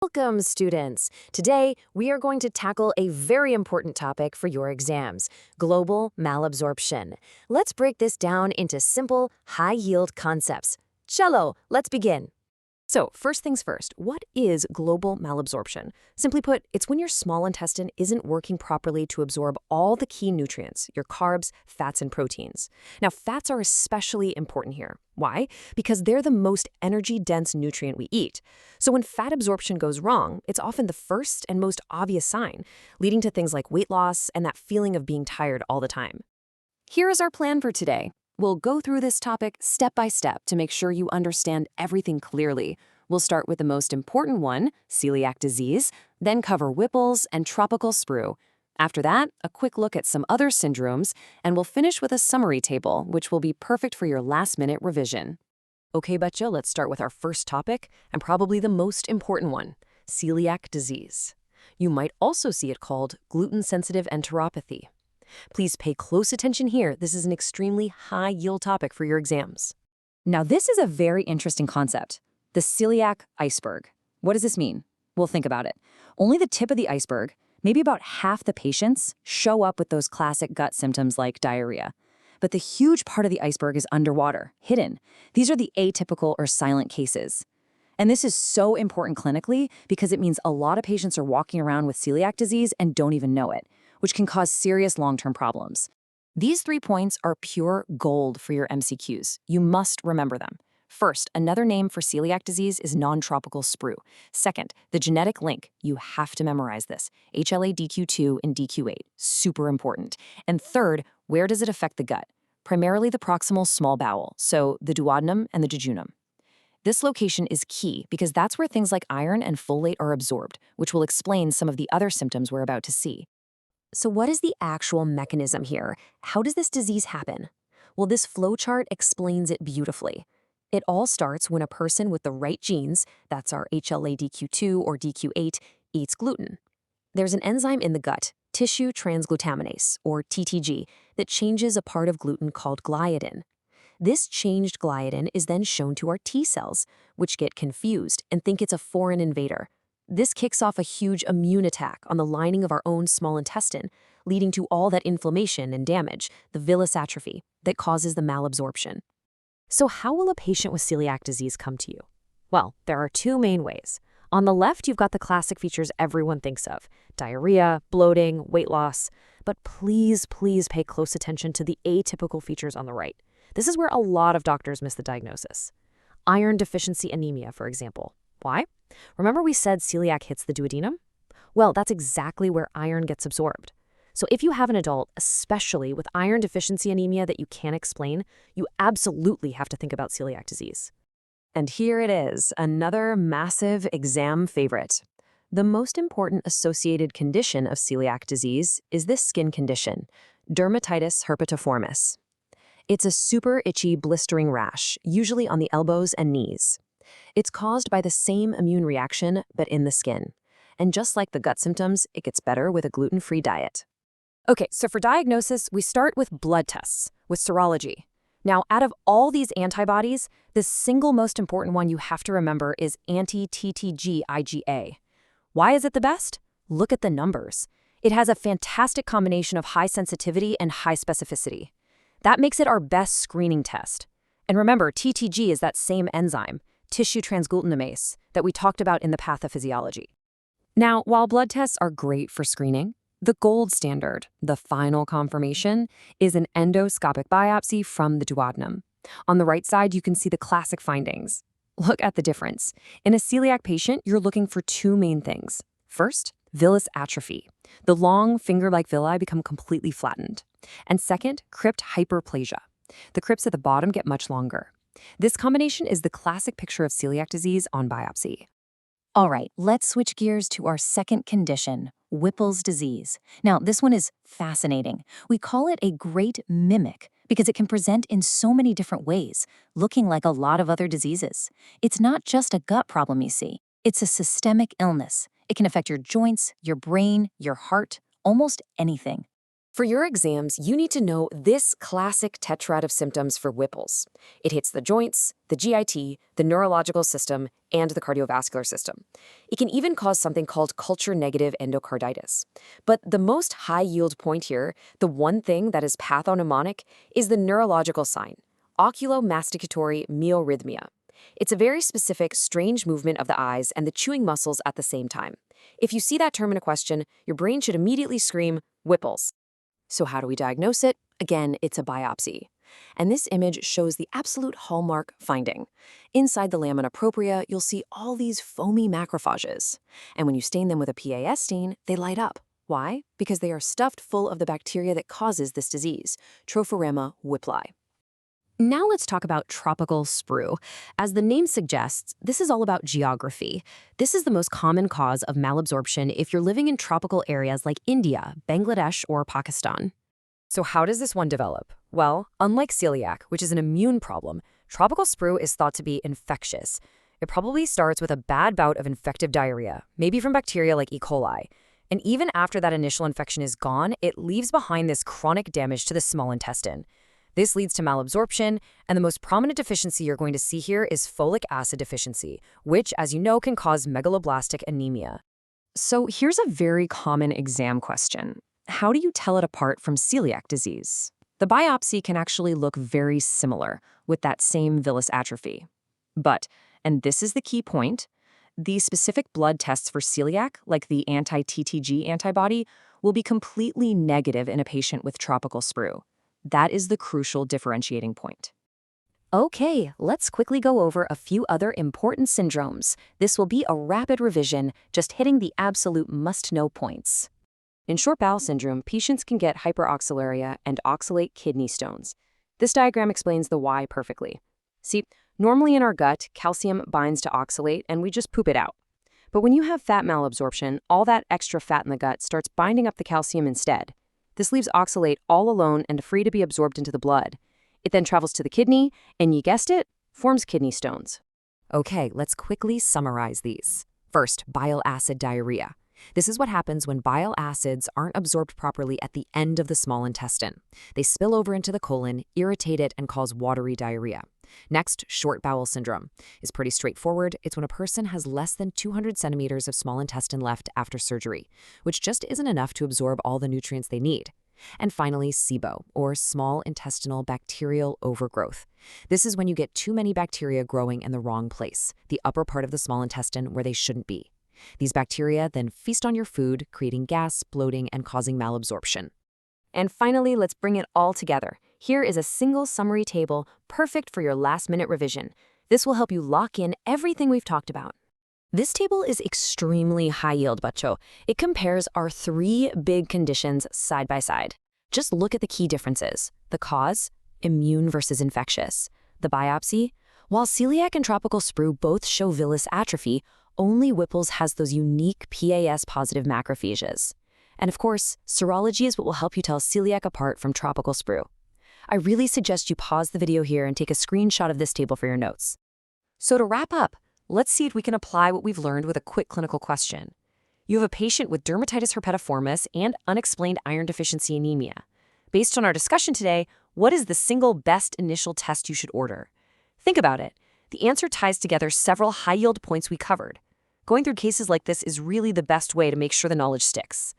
Welcome, students! Today, we are going to tackle a very important topic for your exams, global malabsorption. Let's break this down into simple, high-yield concepts. Cello, let's begin. So, first things first, what is global malabsorption? Simply put, it's when your small intestine isn't working properly to absorb all the key nutrients, your carbs, fats, and proteins. Now, fats are especially important here. Why? Because they're the most energy-dense nutrient we eat. So when fat absorption goes wrong, it's often the first and most obvious sign, leading to things like weight loss and that feeling of being tired all the time. Here is our plan for today. We'll go through this topic step by step to make sure you understand everything clearly. We'll start with the most important one, celiac disease, then cover Whipple's and tropical sprue. After that, a quick look at some other syndromes, and we'll finish with a summary table, which will be perfect for your last-minute revision. Okay, Betcha, let's start with our first topic, and probably the most important one, celiac disease. You might also see it called gluten-sensitive enteropathy. Please pay close attention here. This is an extremely high-yield topic for your exams. Now, this is a very interesting concept, the celiac iceberg. What does this mean? Well, think about it. Only the tip of the iceberg, maybe about half the patients, show up with those classic gut symptoms like diarrhea. But the huge part of the iceberg is underwater, hidden. These are the atypical or silent cases. And this is so important clinically because it means a lot of patients are walking around with celiac disease and don't even know it, which can cause serious long-term problems. These 3 points are pure gold for your MCQs. You must remember them. First, another name for celiac disease is non-tropical sprue. Second, the genetic link. You have to memorize this. HLA-DQ2 and DQ8. Super important. And third, where does it affect the gut? Primarily the proximal small bowel, so the duodenum and the jejunum. This location is key because that's where things like iron and folate are absorbed, which will explain some of the other symptoms we're about to see. So what is the actual mechanism here? How does this disease happen? Well, this flowchart explains it beautifully. It all starts when a person with the right genes, that's our HLA-DQ2 or DQ8, eats gluten. There's an enzyme in the gut, tissue transglutaminase, or TTG, that changes a part of gluten called gliadin. This changed gliadin is then shown to our T cells, which get confused and think it's a foreign invader. This kicks off a huge immune attack on the lining of our own small intestine, leading to all that inflammation and damage, the villus atrophy, that causes the malabsorption. So how will a patient with celiac disease come to you? Well, there are 2 main ways. On the left, you've got the classic features everyone thinks of, diarrhea, bloating, weight loss. But please pay close attention to the atypical features on the right. This is where a lot of doctors miss the diagnosis. Iron deficiency anemia, for example. Why? Remember we said celiac hits the duodenum? Well, that's exactly where iron gets absorbed. So if you have an adult, especially with iron deficiency anemia that you can't explain, you absolutely have to think about celiac disease. And here it is, another massive exam favorite. The most important associated condition of celiac disease is this skin condition, dermatitis herpetiformis. It's a super itchy, blistering rash, usually on the elbows and knees. It's caused by the same immune reaction, but in the skin. And just like the gut symptoms, it gets better with a gluten-free diet. Okay, so for diagnosis, we start with blood tests, with serology. Now, out of all these antibodies, the single most important one you have to remember is anti-TTG IgA. Why is it the best? Look at the numbers. It has a fantastic combination of high sensitivity and high specificity. That makes it our best screening test. And remember, TTG is that same enzyme, tissue transglutaminase, that we talked about in the pathophysiology. Now, while blood tests are great for screening, the gold standard, the final confirmation, is an endoscopic biopsy from the duodenum. On the right side, you can see the classic findings. Look at the difference. In a celiac patient, you're looking for 2 main things. First, villus atrophy. The long finger-like villi become completely flattened. And second, crypt hyperplasia. The crypts at the bottom get much longer. This combination is the classic picture of celiac disease on biopsy. All right, let's switch gears to our second condition, Whipple's disease. Now, this one is fascinating. We call it a great mimic because it can present in so many different ways, looking like a lot of other diseases. It's not just a gut problem, you see. It's a systemic illness. It can affect your joints, your brain, your heart, almost anything. For your exams, you need to know this classic tetrad of symptoms for Whipple's. It hits the joints, the GIT, the neurological system, and the cardiovascular system. It can even cause something called culture-negative endocarditis. But the most high-yield point here, the one thing that is pathognomonic, is the neurological sign, oculomasticatory myorrhythmia. It's a very specific, strange movement of the eyes and the chewing muscles at the same time. If you see that term in a question, your brain should immediately scream, Whipple's. So how do we diagnose it? Again, it's a biopsy. And this image shows the absolute hallmark finding. Inside the lamina propria, you'll see all these foamy macrophages. And when you stain them with a PAS stain, they light up. Why? Because they are stuffed full of the bacteria that causes this disease, Tropharema whippli. Now let's talk about tropical sprue. As the name suggests, this is all about geography. This is the most common cause of malabsorption if you're living in tropical areas like India, Bangladesh, or Pakistan. So how does this one develop? Well, unlike celiac, which is an immune problem, tropical sprue is thought to be infectious. It probably starts with a bad bout of infective diarrhea, maybe from bacteria like E. coli. And even after that initial infection is gone, it leaves behind this chronic damage to the small intestine. This leads to malabsorption, and the most prominent deficiency you're going to see here is folic acid deficiency, which, as you know, can cause megaloblastic anemia. So here's a very common exam question. How do you tell it apart from celiac disease? The biopsy can actually look very similar with that same villus atrophy. But, and this is the key point, the specific blood tests for celiac, like the anti-TTG antibody, will be completely negative in a patient with tropical sprue. That is the crucial differentiating point. Okay, let's quickly go over a few other important syndromes. This will be a rapid revision, just hitting the absolute must-know points. In short bowel syndrome, patients can get hyperoxaluria and oxalate kidney stones. This diagram explains the why perfectly. See, normally in our gut, calcium binds to oxalate and we just poop it out. But when you have fat malabsorption, all that extra fat in the gut starts binding up the calcium instead. This leaves oxalate all alone and free to be absorbed into the blood. It then travels to the kidney, and you guessed it, forms kidney stones. Okay, let's quickly summarize these. First, bile acid diarrhea. This is what happens when bile acids aren't absorbed properly at the end of the small intestine. They spill over into the colon, irritate it, and cause watery diarrhea. Next, short bowel syndrome is pretty straightforward. It's when a person has less than 200 centimeters of small intestine left after surgery, which just isn't enough to absorb all the nutrients they need. And finally, SIBO, or small intestinal bacterial overgrowth. This is when you get too many bacteria growing in the wrong place, the upper part of the small intestine where they shouldn't be. These bacteria then feast on your food, creating gas, bloating, and causing malabsorption. And finally, let's bring it all together. Here is a single summary table, perfect for your last-minute revision. This will help you lock in everything we've talked about. This table is extremely high-yield, Bacho. It compares our three big conditions side by side. Just look at the key differences. The cause, immune versus infectious. The biopsy, while celiac and tropical sprue both show villus atrophy, only Whipple's has those unique PAS-positive macrophages. And of course, serology is what will help you tell celiac apart from tropical sprue. I really suggest you pause the video here and take a screenshot of this table for your notes. So to wrap up, let's see if we can apply what we've learned with a quick clinical question. You have a patient with dermatitis herpetiformis and unexplained iron deficiency anemia. Based on our discussion today, what is the single best initial test you should order? Think about it. The answer ties together several high-yield points we covered. Going through cases like this is really the best way to make sure the knowledge sticks.